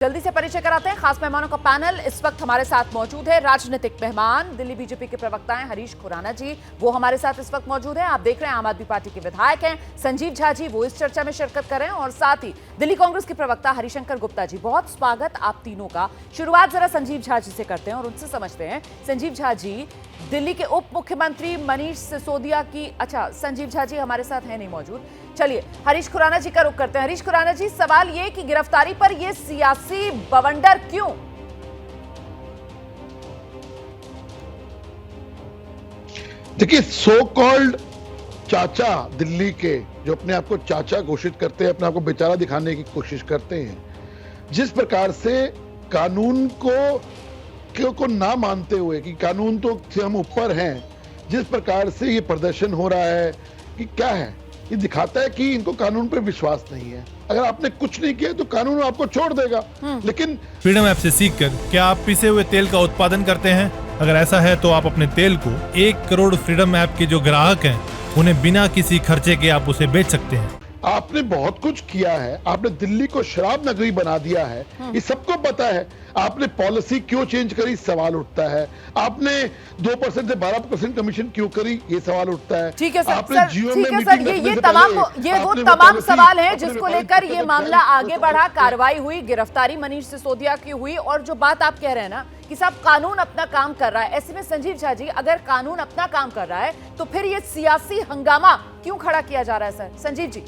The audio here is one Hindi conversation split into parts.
जल्दी से परिचय कराते हैं खास मेहमानों का पैनल। इस वक्त हमारे साथ मौजूद है राजनीतिक मेहमान दिल्ली बीजेपी के प्रवक्ता हैं हरीश खुराना जी, वो हमारे साथ इस वक्त मौजूद हैं। आप देख रहे हैं आम आदमी पार्टी के विधायक हैं संजीव झा जी, वो इस चर्चा में शिरकत कर रहे हैं, और साथ ही दिल्ली कांग्रेस के प्रवक्ता हरिशंकर गुप्ता जी। बहुत स्वागत आप तीनों का। शुरुआत जरा संजीव झा जी से करते हैं और उनसे समझते हैं। संजीव झा जी, दिल्ली के उप मुख्यमंत्री मनीष सिसोदिया की, अच्छा संजीव झा जी हमारे साथ है नहीं मौजूद, चलिए हरीश खुराना जी का रुख करते हैं। हरीश खुराना जी, सवाल ये कि गिरफ्तारी पर ये सियासी बवंडर क्यों? देखिए, सो कॉल्ड चाचा दिल्ली के, जो अपने आप को चाचा घोषित करते हैं, अपने आप को बेचारा दिखाने की कोशिश करते हैं, जिस प्रकार से कानून को ना मानते हुए कि कानून तो से हम ऊपर हैं, जिस प्रकार से ये प्रदर्शन हो रहा है कि क्या है, ये दिखाता है कि इनको कानून पर विश्वास नहीं है। अगर आपने कुछ नहीं किया तो कानून आपको छोड़ देगा। लेकिन फ्रीडम ऐप से सीखकर क्या आप पिसे हुए तेल का उत्पादन करते हैं? अगर ऐसा है तो आप अपने तेल को 1 करोड़ फ्रीडम ऐप के जो ग्राहक हैं उन्हें बिना किसी खर्चे के आप उसे बेच सकते हैं। आपने बहुत कुछ किया है, आपने दिल्ली को शराब नगरी बना दिया है, ये सबको पता है। आपने पॉलिसी क्यों चेंज करी, सवाल उठता है। आपने 2% से 12% कमीशन क्यों करी, ये सवाल उठता है। ठीक है सर, आपने जियो में मीटिंग सर, ये वो तमाम सवाल हैं जिसको लेकर ये मामला आगे बढ़ा, कार्रवाई हुई, गिरफ्तारी मनीष सिसोदिया की हुई। और जो बात आप कह रहे हैं ना कि साहब कानून अपना काम कर रहा है, ऐसे में संजीव झा जी, अगर कानून अपना काम कर रहा है तो फिर ये सियासी हंगामा क्यों खड़ा किया जा रहा है सर? संजीव जी,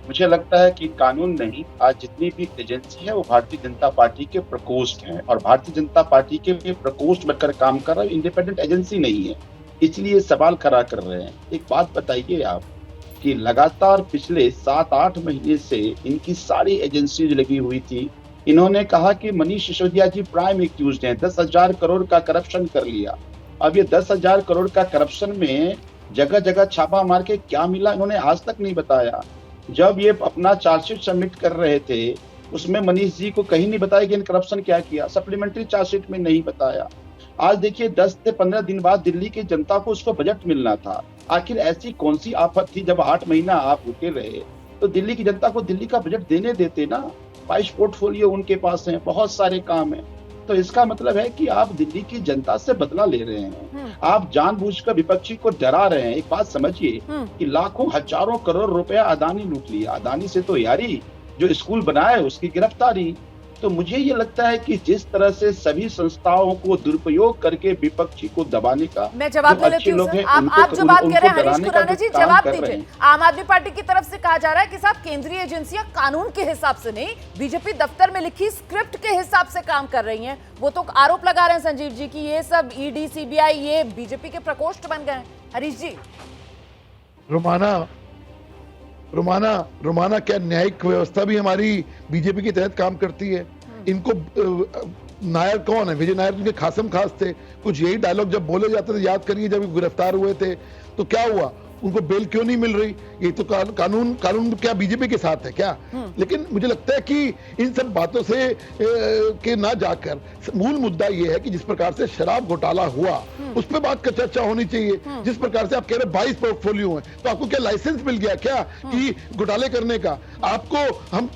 मुझे लगता है कि कानून नहीं, आज जितनी भी एजेंसी है वो भारतीय जनता पार्टी के प्रकोष्ठ हैं, और भारतीय जनता पार्टी के प्रकोष्ठ बनकर काम कर रहा है, इंडिपेंडेंट एजेंसी नहीं है, इसलिए सवाल खड़ा कर रहे हैं। एक बात बताइए आप कि लगातार पिछले 7-8 महीने से इनकी सारी एजेंसी लगी हुई थी। इन्होंने कहा कि मनीष सिसोदिया जी प्राइम एक्यूज्ड हैं, 10,000 करोड़ का करप्शन कर लिया। अब ये 10,000 करोड़ का करप्शन में जगह जगह छापा मार के क्या मिला, इन्होंने आज तक नहीं बताया। जब ये अपना चार्जशीट सबमिट कर रहे थे उसमें मनीष जी को कहीं नहीं बताया कि इन करप्शन क्या किया, सप्लीमेंट्री चार्जशीट में नहीं बताया। आज देखिए 10 से 15 दिन बाद दिल्ली की जनता को उसको बजट मिलना था। आखिर ऐसी कौन सी आफत थी जब 8 महीना आप रुके रहे? तो दिल्ली की जनता को दिल्ली का बजट देने देते ना। 22 पोर्टफोलियो उनके पास है, बहुत सारे काम है। तो इसका मतलब है कि आप दिल्ली की जनता से बदला ले रहे हैं। आप जानबूझकर विपक्षी को डरा रहे हैं। एक बात समझिए कि लाखों हजारों करोड़ रुपया अदानी लूट लिया। अदानी से तो यारी, जो स्कूल बनाया उसकी गिरफ्तारी। तो मुझे ये लगता है कि जिस तरह से सभी संस्थाओं को दुरुपयोग करके विपक्षी को दबाने का, मैं जवाब दे लेती हूं सर। आप जो बात कह रहे हैं हरीश खुराना जी, जवाब दीजिए। आम आदमी पार्टी की तरफ से कहा जा रहा है कि साहब केंद्रीय एजेंसियां कानून के हिसाब से नहीं, बीजेपी दफ्तर में लिखी स्क्रिप्ट के हिसाब से काम कर रही हैं। वो तो आरोप लगा रहे हैं संजीव जी की ये सब ईडी सीबीआई ये बीजेपी के प्रकोष्ठ बन गए। हरीश जी, रोमाना क्या न्यायिक व्यवस्था भी हमारी बीजेपी के तहत काम करती है? इनको नायर कौन है? विजय नायर उनके खासम खास थे। कुछ यही डायलॉग जब बोले जाते थे, याद करिए जब गिरफ्तार हुए थे तो क्या हुआ, उनको बेल क्यों नहीं मिल रही? ये तो कानून क्या बीजेपी के साथ है क्या? लेकिन मुझे लगता है कि इन सब बातों से के ना जाकर मूल मुद्दा ये है कि जिस प्रकार से शराब घोटाला हुआ उस पर बात का चर्चा होनी चाहिए। जिस प्रकार से आप कह रहे 22 पोर्टफोलियो हैं, तो आपको क्या लाइसेंस मिल गया क्या कि घोटाले करने का? आपको हम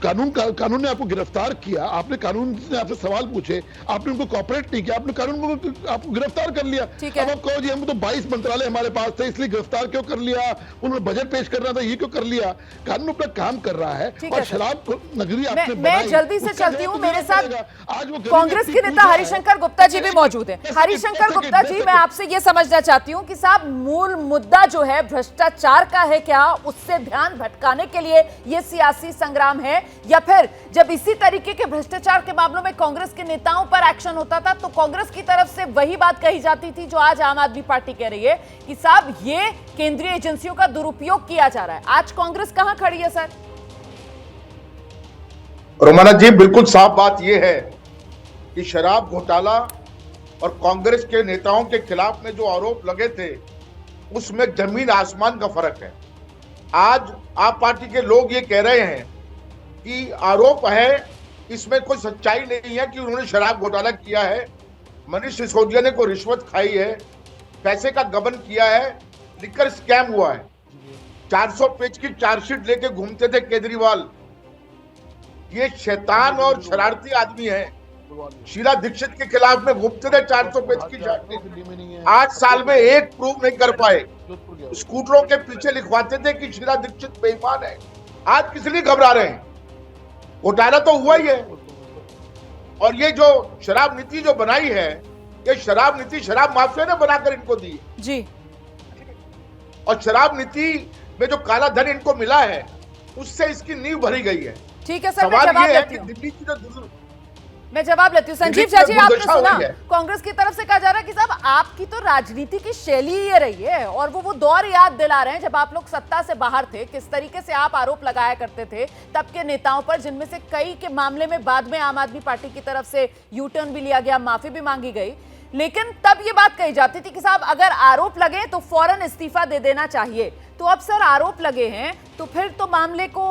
कानून ने आपको गिरफ्तार किया, आपने कानून ने आपसे सवाल पूछे, आपने उनको कॉपरेट नहीं किया, आपने कानून को आपको गिरफ्तार कर लिया। अब आप कहो जी हम तो 22 मंत्रालय हमारे पास थे इसलिए गिरफ्तार क्यों कर लिया, उन्होंने बजट पेश करना था ये क्यों कर लिया? कानून अपना काम कर रहा है और शराब नगरी आपने मैं जल्दी से चलती हूँ। मेरे साथ आज वो कांग्रेस के नेता हरिशंकर गुप्ता जी भी मौजूद हैं। हरिशंकर गुप्ता जी, मैं आपसे ये समझना चाहती हूँ कि साहब मूल मुद्दा जो है भ्रष्टाचार का है क्या? उससे ध्यान भटकाने के लिए ये सियासी संग्राम है, या फिर जब इसी तरीके के भ्रष्टाचार के मामलों में कांग्रेस के नेताओं पर एक्शन होता था तो कांग्रेस की तरफ से वही बात कही जाती थी जो आज आम आदमी पार्टी कह रही है कि साहब ये केंद्रीय एजेंसियों का दुरुपयोग किया जा रहा है? आज कांग्रेस कहां खड़ी है सर? रोमाना जी, बिल्कुल साफ बात यह है कि शराब घोटाला और कांग्रेस के नेताओं के खिलाफ में जो आरोप लगे थे उसमें जमीन आसमान का फर्क है। आज आप पार्टी के लोग ये कह रहे हैं कि आरोप है, इसमें कोई सच्चाई नहीं है कि उन्होंने शराब घोटाला किया है, मनीष सिसोदिया ने कोई रिश्वत खाई है, पैसे का गबन किया है, लिकर स्कैम हुआ है। 400 पेज की चार्जशीट लेके घूमते थे केजरीवाल। ये शैतान और शरारती आदमी है। शीला दीक्षित के खिलाफ में गुप्त ने 400 पेज की छानबीन 8 साल में एक प्रूव नहीं कर पाए। स्कूटरों के पीछे लिखवाते थे कि शीला दीक्षित बेईमान है। आज किस लिए घबरा रहे हैं? घोटाला तो हुआ ही है। और ये जो शराब नीति जो बनाई है, ये शराब नीति शराब माफिया ने बनाकर इनको दी जी। और शराब नीति में जो काला धन इनको मिला है उससे इसकी नींव भरी गई है। ठीक है सर, मैं सवाल जवाब ये है लेती कि हूँ। दिल्ली की जो मैं जवाब लेती हूँ। संजीव दिल्ली झा की जी, आपने दुर्दशा सुना हुई है। कांग्रेस की तरफ से कहा जा रहा है कि साहब आपकी तो राजनीति की शैली ही ये रही है, और वो दौर याद दिला रहे हैं जब आप लोग सत्ता से बाहर थे, किस तरीके से आप आरोप लगाया करते थे तब के नेताओं पर, जिनमें से कई के मामले में बाद में आम आदमी पार्टी की तरफ से यू टर्न भी लिया गया, माफी भी मांगी गई। लेकिन तब ये बात कही जाती थी कि साहब अगर आरोप लगे तो फौरन इस्तीफा दे देना चाहिए। तो अब सर आरोप लगे हैं तो फिर तो मामले को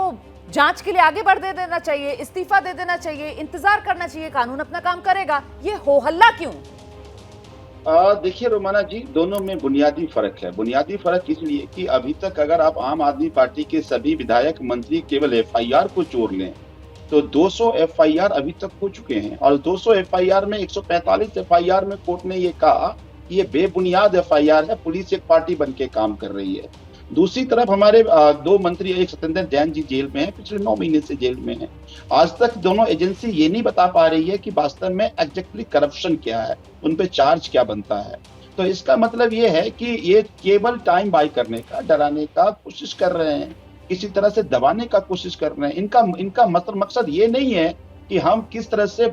जांच के लिए आगे बढ़ दे देना चाहिए, इस्तीफा दे देना चाहिए, इंतजार करना चाहिए, कानून अपना काम करेगा। ये हो हल्ला क्यों? देखिए रोमाना जी, दोनों में बुनियादी फर्क है। बुनियादी फर्क इसलिए कि अभी तक अगर आप आम आदमी पार्टी के सभी विधायक मंत्री केवल एफआईआर को जोड़ लें तो 200 एफआईआर अभी तक हो चुके हैं, और 200 एफआईआर में 145 एफआईआर में कोर्ट ने ये कहा कि ये बेबुनियाद एफआईआर है, पुलिस एक पार्टी बन के काम कर रही है। दूसरी तरफ हमारे 2 मंत्री, एक सत्येंद्र जैन जी जेल में हैं, पिछले 9 महीने से जेल में हैं। आज तक दोनों एजेंसी ये नहीं बता पा रही है कि वास्तव में एग्जैक्टली करप्शन क्या है, उन पे चार्ज क्या बनता है। तो इसका मतलब ये है कि ये केवल टाइम बाय करने का, डराने का कोशिश कर रहे हैं, किसी तरह से दबाने का कोशिश कर रहे हैं। इनका मकसद ये नहीं है कि हम किस तरह से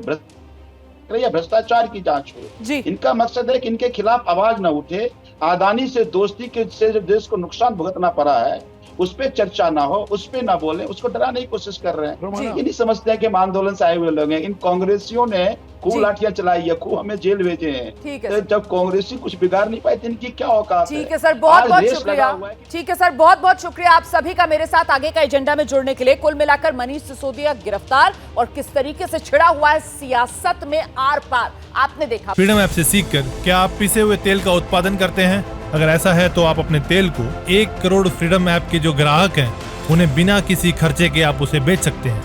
या भ्रष्टाचार की जांच हो। इनका मकसद है कि इनके खिलाफ आवाज न उठे, अदानी से दोस्ती के से जो देश को नुकसान भुगतना पड़ा है उस पे चर्चा ना हो, उस पे ना बोले, उसको डराने की कोशिश कर रहे हैं। ये नहीं समझते हैं कि हम आंदोलन से आए हुए लोग हैं। इन कांग्रेसियों ने खूब लाठियां चलाई है, खूब हमें जेल भेजे हैं। तो जब कांग्रेसी कुछ बिगाड़ नहीं पाए तो इनकी क्या औकात है? ठीक है सर, बहुत बहुत शुक्रिया। ठीक है सर, बहुत बहुत शुक्रिया आप सभी का मेरे साथ आगे का एजेंडा में जुड़ने के लिए। कुल मिलाकर मनीष सिसोदिया गिरफ्तार और किस तरीके से छिड़ा हुआ है सियासत में आर पार, आपने देखा। फ्रीडम ऐप से सीखकर क्या आप पिसे हुए तेल का उत्पादन करते हैं? अगर ऐसा है तो आप अपने तेल को 1 करोड़ फ्रीडम ऐप के जो ग्राहक हैं उन्हें बिना किसी खर्चे के आप उसे बेच सकते हैं।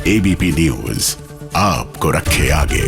एबीपी न्यूज आपको रखे आगे।